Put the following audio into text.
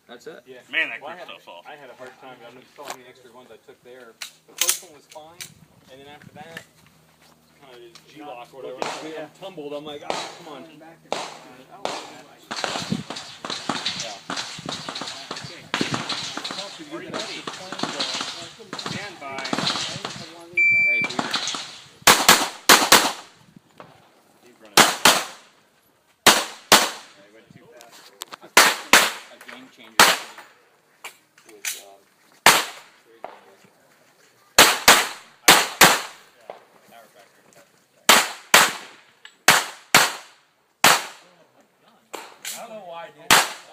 That's it. Yeah. Man, that Well, grip stuff's off. I had a hard time. I'm installing the extra ones I took there. The first one was fine, and then after that, kind of G-lock or whatever. I tumbled. I'm like, oh, come on. Stand by. Hey, Peter. Keep running. I went too fast. A game changer for me was I don't know why I did.